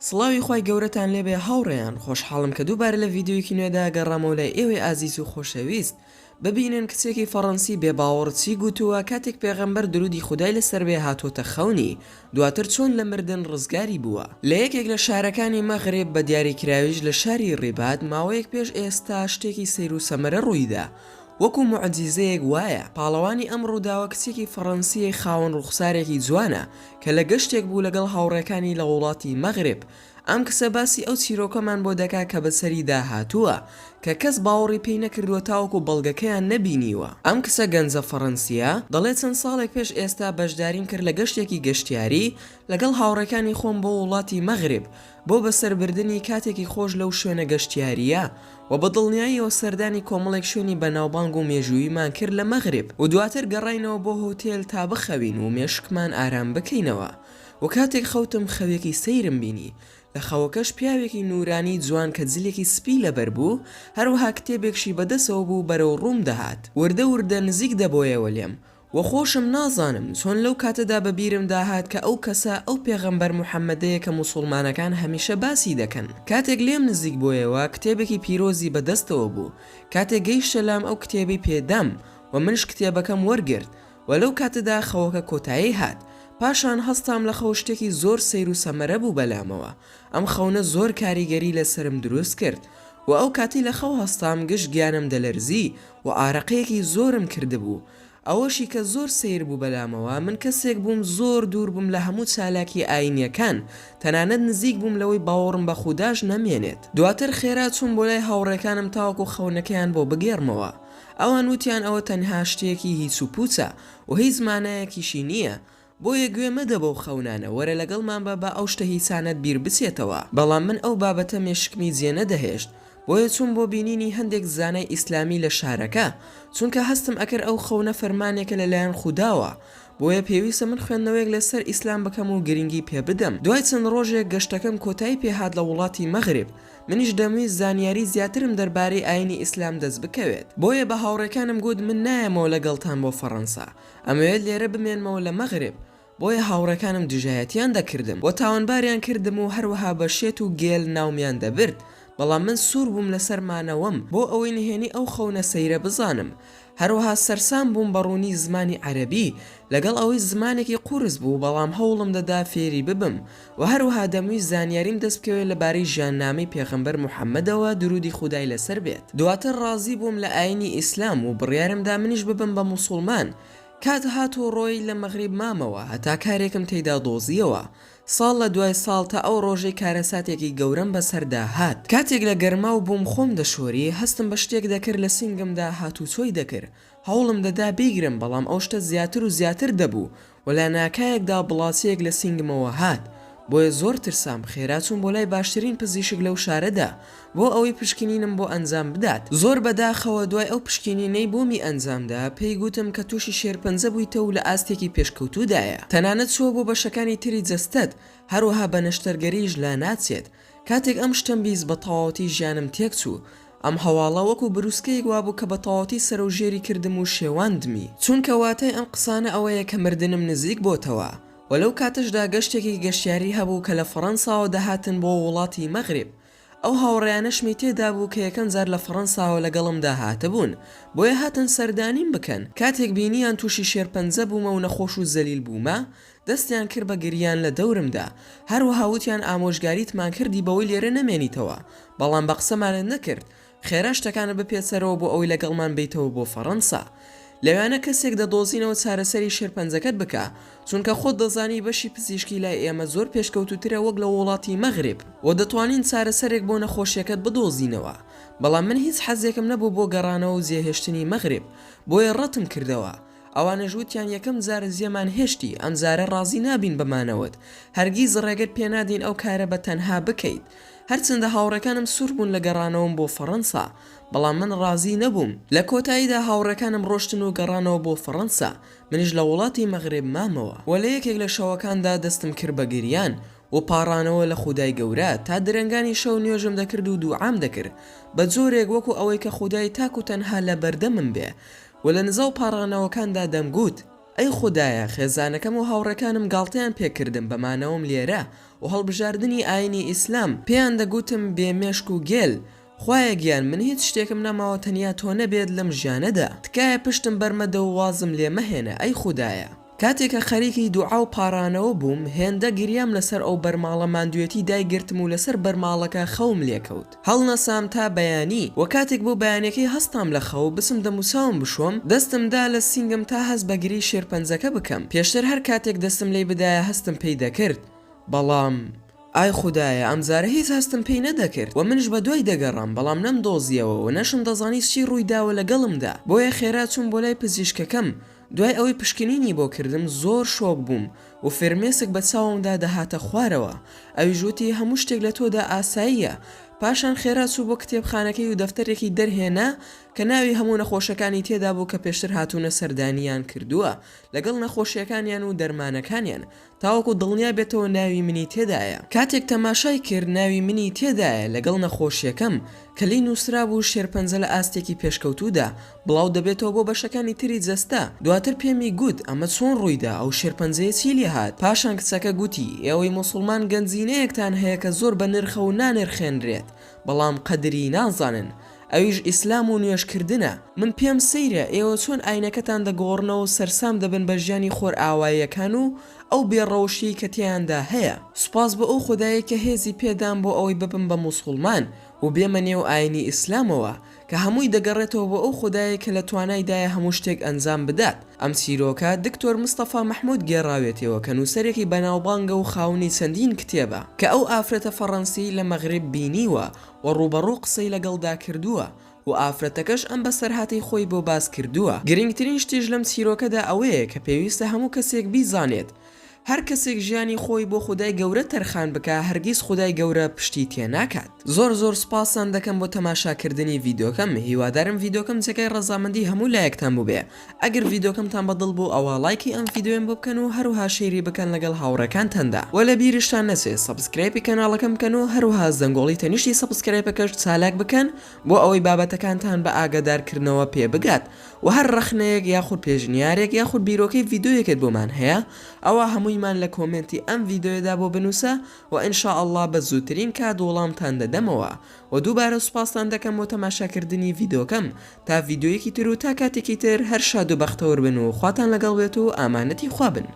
سڵاوی خی گەورەتان لێبێ هاوڕێیان خۆشحاڵم کە دووبارە لە ڤیددیویکی نوێدا گەڕامەوە لای ئێوەی ئازیز و خۆشەویست ببینن کچێکی فەڕەنسی بێباوەڕ چی گوتووە کاتێک پێغەمبەر درودی خودای لەسەر بێ هاتۆتە خەونی دواتر چۆن لە مردن ڕزگاری بووە لە یەکێک لە شارەکانی مەغرب بە دیاریکراویش لە شاری ڕیبات ماوەیەک پێش ئێستا شتێکی سەیر و سەمەرە ڕوویدا وەکو معجزەیەک وایە پاڵەوانی ئەم ڕووداوە کچێکی فەڕەنسیی خاوەن ڕوخسارێکی جوانە کە لە گەشتێک بوو لەگەڵ هاوڕێکانی لە وڵاتی مەغرب ئەم کەسە باسی ئەو چیرۆکەمان بۆ دەکا کە بەسەری داهاتووە کە کەس باوەڕی پێی نەکردووە تاوەکو بەڵگەکەیان نەبینیوە ئەم کەسە گەنجە فەڕەنسیە دەڵێت چەند ساڵێک پێش ئێستا بەشداریم کرد لە گەشتێکی گەشتیاری لەگەڵ هاوڕێکانی خۆم بۆ وڵاتی مەغرب بۆ بەسەربردنی کاتێکی خۆش لەو شوێنە گەشتیاریە و بە دڵنیاییەوە سەردانی کۆمەڵێک شوێنی بەناوبانگ و مێژوویمان کرد لە مەغرب و دواتر گەڕاینەوە بۆ هۆتێل تا بخەوین و مێشکمان ئارام بکەینەوە و کاتێک خەوتم خەوێکی سەیرم بینی لە خەوەکەش پیاوێکی نورانی جوان کە جلێکی سپی لەبەر بوو هەروەها کتێبێکشی بەدەسەوە بوو بەرەو ڕووم دەهات وردە وردە نزیک دەبۆیەوە لێم و خۆشم نازانم چۆن لەو کاتەدا بەبیرم داهات کە ئەو کەسە ئەو پێغەمبەر موحەممەدەیە کە موسڵمانەکان هەمیشە باسی دەکەن کاتێک لێم نزیک بۆیەوە کتێبێکی پیرۆزی بەدەستەوە بوو کاتێک گەیشتە لام ئەو کتێبی پێدام و منش کتێبەکەم وەرگرت و لەو کاتەدا خەوەکە کۆتایی هات پاشان هەستام لە خەوشتێکی زۆر سەیر و سەمەرە بوو بەلامەوە ئەم خەونە زۆر کاریگەری لەسرم دروست کرد و ئەو کاتی لە خەو هەستام گشت گیانم دەلەرزی و ئارەقەیەکی زۆرم کردبوو ئەوەشی کە زۆر سیر بوو بەلامەوە من کەسێک بووم زۆر دوور بووم لە هەموو چالاکی ئاینیەکان تەنانەت نزیک بووم لەوەی باوەڕم بە خودداش نەمێنێت دواتر خێرا چوون بۆ لای هاوڕێکانم تاوەکو خەونەکەیان بۆ بگێڕمەوە ئەوان وتیان ئەوە تەنها شتێکی هیچ و پوچە و هیچ زمانایەکیشی نییە بۆیە گوێ مەدە بەو خەونانە وەرە لەگەڵمان بە ئەو شتە هیچانەت بیر بچێتەوە بەڵام من ئەو بابەتە مێشکمی جێ نەدەهێشت بۆیە چوون بۆ بینینی هەندێک زانای ئیسلامی لە شارەکە چونکە هەستم ئەکرد ئەو خەونە فەرمانێکە لەلایەن خودداوە بۆیە پێویستە من خوێندنەوەیەک لەسەر ئیسلام بکەم و گرنگی پێ بدەم دوای چەند ڕۆژێک گەشتەکەم کۆتایی پێهات لە وڵاتی مەغرب منیش دەمویست زانیاری زیاترم دەربارەی ئاینی ئیسلام دەست بکەوێت بۆیە بە هاوڕێکانم گوت من نایەمەوە لەگەڵتان بۆ فەڕەنسا ئەمەوێت لێرە بمێنمەوە لە مەغرب بۆیە هاوڕەکانم دژایەتیان دەکردم و تاوانباریان کردم و هەروەها بە شێت و گێل ناومیان دەبرد بەڵام من سوور بووم لەسەرمانەوەم بۆ ئەوەی نهێنی ئەو خەونە سەیرە بزانم هەروەها سەرسام بووم بەڕوونی زمانی عەرەبی لەگەڵ ئەوەی زمانێکی قورس بوو بەڵام هەوڵم دەدا فێری ببم و هەروەها دەمویست زانیاریم دەست بکەوێت لەبارەی ژیاننامەی پێغەمبەر موحەممەدەوە درودی خودای لەسەر بێت دواتر ڕازی بووم لە ئاینی ئیسلام و بڕیارمدا منیش ببم بە موسڵمان کات هاتوو ڕۆی لە مەغریب مامەوە هەتا کارێکم تێیدا دۆزیەوە ساڵ لە دوای ساڵ تا ئەو ڕۆژەی کارەساتێکی گەورەم بەسەردا هات کاتێک لە گەرما و بووم خۆم دەشۆری هەستم بە شتێک دەکرد لە سنگمدا هاتوچۆی دەکرد هەوڵم دەدا بیگرم بەڵام ئەو شتە زیاتر و زیاتر دەبوو و لە ناکایەکدا بڵاسیەک لە سنگمەوە هات بۆیە زۆر ترسام خێرا چوون بۆ لای باشترین پزیشک لەو شارەدا بۆ ئەوەی پشکنینم بۆ ئەنجام بدات زۆر بەداخەوە دوای ئەو پشکنینەی بۆمی ئەنجامدا پێی گوتم کە تووشی شێرپەنجە بوویتەوە لە ئاستێکی پێشکەوتودایە تەنانەت چووە بۆ بەشەکانی تری جەستەت هەروەها بە نەشتەرگەریش لا ناچێت کاتێک ئەم شتم بیست بە تەواوەتی ژیانم تێک چوو ئەم هەواڵە وەکو بروسکەیەک وابوو کە بە تەواوەتی سەر و ژێری کردم و شێواندمی چونکە واتای ئەم قسانە ئەوەیە کە مردنم نزیک بۆتەوە وەلەو کاتەشدا گەشتێکی گەشتیاری هەبوو کە لە فەڕەنساوە دەهاتن بۆ وڵاتی مەغرب ئەو هاوڕێیانەشمی تێدا بوو کە یەکەم جار لە فەڕەنساوە لەگەڵمدا هاتەبوون بۆیە هاتن سەردانیم بکەن کاتێک بینیان تووشی شێرپەنجە بوومە و نەخۆش و زەلیل بوومە دەستیان کرد بە گریان لە دەورمدا هەروەها وتیان ئامۆژگاریتمان کردی بەوەی لێرە نەمێنیتەوە بەڵام بە قسەمانت نەکرد خێرا شتەکانە بپێچەرەوە بۆ ئەوەی لەگەڵمان بیتەوە بۆ فەڕەنسا لەوانە کەسێک دەدۆزینەوە چارەسەری شێرپەنجەکەت بکە چونکە خۆت دەزانی بەشی پزیشکی لای ئێمە زۆر پێشکەوتوترە وەک لە وڵاتی مەغرب و دەتوانین چارەسەرێک بۆ نەخۆشیەکەت بدۆزینەوە بەڵام من هیچ حەزێکم نەبوو بۆ گەڕانەوە و جێهێشتنی مەغرب بۆیە ڕەتم کردەوە ئەوانە ژووتیان یەکەم جارە زێمان هێشتی ئەم جارە ڕازی نابین بەمانەوەت هەرگیز ڕێگەت پێنادین ئەو کارە بە تەنها بکەیت هەرچەندە هاوڕەکانم سوور بوون لە گەڕانەوەم بۆ فەڕەنسا بەڵام من ڕازی نەبووم لە کۆتاییدا هاوڕەکانم ڕۆشتن و گەڕانەوە بۆ فەڕەنسا منیش لە وڵاتی مەغرب مامەوە و لە یەکێک لە شەوەکاندا دەستم کرد بە گریان و پاڕانەوە لە خودای گەورە تا درەنگانی شەو نوێژم دەکرد و دوعام دەکرد بە جۆرێک وەکو ئەوەی کە خودای تاک و تەنها لە بەردەمم بێ و لە نزاو پاڕانەوەکاندا دەمگوت ئەی خودایە خێزانەکەم و هاوڕەکانم گاڵتەیان پێکردم بەمانەوەم لێرە و هەڵبژاردننی ئاینی ئیسلام پێیان دەگوتم بێمێشک و گێل خوایە گیان من هیچ شتێکم نەماوە تەنیا تۆ نەبێت لەم ژیانەدا تکایە پشتم بەرمەدە و وازم لێ مەهێنە ئەی خودایە کاتێکە خەریکی دوعا و پارانەوە بووم هێندە گریام لەسەر ئەو بەرماڵە ماندوێتی دایگرتم و لەسەر بەرماڵەکە خەوم لێکەوت هەڵنەسام تا بەیانی و کاتێک بۆ بەیانەکەی هەستام لە خەو بسم دەموساوم بشۆم دەستمدا لە سینگم تا هەست بەگری شێرپەنجەکە بکەم پێشتر هەر کاتێک دەستم لێی بدایە هەستم پێی دەکرد بەڵام ئای خودایە ئەمجارە هیچ هەستم پێی نەدەکرد و منش بە دوای دەگەڕام بەڵام نەمدۆزیەوە و نەشم دەزانی چی ڕوویداوە لەگەڵمدا بۆیە خێرا چوون بۆ لای پزیشکەکەم دوای ئەوەی پشکنینی بۆ کردم زۆر شۆک بووم و فێرمێسک بە چاومدا دەهاتە خوارەوە ئەوی ژووتی هەموو شتێک لە تۆدا ئاساییە پاشان خێرا چوو بۆ کتێبخانەکەی و دەفتەرێکی دەرهێنا کە ناوی هەموو نەخۆشەکانی تێدا بوو کە پێشتر هاتوونە سەردانیان کردووە لەگەڵ نەخۆشیەکانیان و دەرمانەکانیان تاوەکو دڵنیا بێتەوە ناوی منی تێدایە کاتێک تەماشای کرد ناوی منی تێدایە لەگەڵ نەخۆشیەکەم کە لی نووسرا بوو شێرپەنجە لە ئاستێکی پێشکەوتوودا بڵاو دەبێتەوە بۆ بەشەکانی تری جەستە دواتر پێمی گوت ئەمە چۆن ڕوویدا ئەو شێرپەنجەیە چی لێ هات پاشان کچەکە گوتی ئێوەی موسڵمان گەنجینەیەکتان هەیە کە زۆر بە نرخە و نانرخێنرێت بەڵام قەدری نازانن ئەویش ئیسلام و نوێشکردنە من پێم سەیرە ئێوە چۆن ئاینەکەتان دەگۆڕنەوە و سەرسام دەبن بە ژیانی خۆر ئاواییەکان و ئەو بێڕەوشی کە تیاندا هەیە سوپاس بە ئەو خودایە کە هێزی پێدام بۆ ئەوەی ببم بە موسڵمان و بێمە نێو ئاینی ئیسلامەوە کە هەمووی دەگەڕێتەوە بۆ ئەو خودایە کە لە توانایدایە هەموو شتێک ئەنجام بدات ئەم چیرۆکە دکتۆر مستەفا مەحموود گێڕاوێتەوە کە نووسەرێکی بەناوبانگە و خاوەنی چەندین کتێبە کە ئەو ئافرەتە فەڕەنسی لە مەغرب بینیوە و ڕوبەڕوو قسەی لەگەڵدا کردووە و ئافرەتەکەش ئەم بەسەرهاتی خۆی بۆ باس کردووە گرنگترین شتیش لەم چیرۆکەدا ئەوەیە کە پێویستە هەموو کەسێک بیزانێت هەر کەسێک ژیانی خۆی بۆ خودای گەورە تەرخان بکە هەرگیز خودای گەورە پشتی تێ ناکات زۆر سپاسان دەکەم بۆ تەماشاکردنی ڤیدۆکەم هیوادارم ڤیدۆکەم جێگای ڕەزامەندی هەموو لایەکتان بوو بێ ئەگەر ڤیدۆکەمتان بەدڵ بوو ئەوە لایکی ئەم ڤیدۆیم بۆ بکەن و هەروها شەیری بکەن لەگەڵ هاوڕەکانتاندا و لە بیرشتان نەچێت سەبسکرایبی کەناڵەکەم بکەن و هەروها زەنگۆڵی تەنیشتی سەبسکرایبەکەش چالاک بکەن بۆ ئەوەی بابەتەکانتان بە ئاگادارکردنەوە پێ بگات و هەر ڕەخنەیەک یاخود پێشنیارێک یاخود بیرۆکەی ڤیدۆیەکت بۆمان هەیە ئەوە هەموویمان لە کۆمنتی ئەم ڤیدۆیەدا بۆ بنووسە و ئینشاءالله بە زووترین کات وەڵامتان دەدەمەوە و دووبارە سوپاستان دەکەم بۆ تەماشاکردنی ڤیدۆکەم تا ڤیدۆیەکی تر و تا کاتێکی تر هەر شاد و بەختەوەر بن و خواتان لەگەڵ بێت و ئامانەتی خوا بن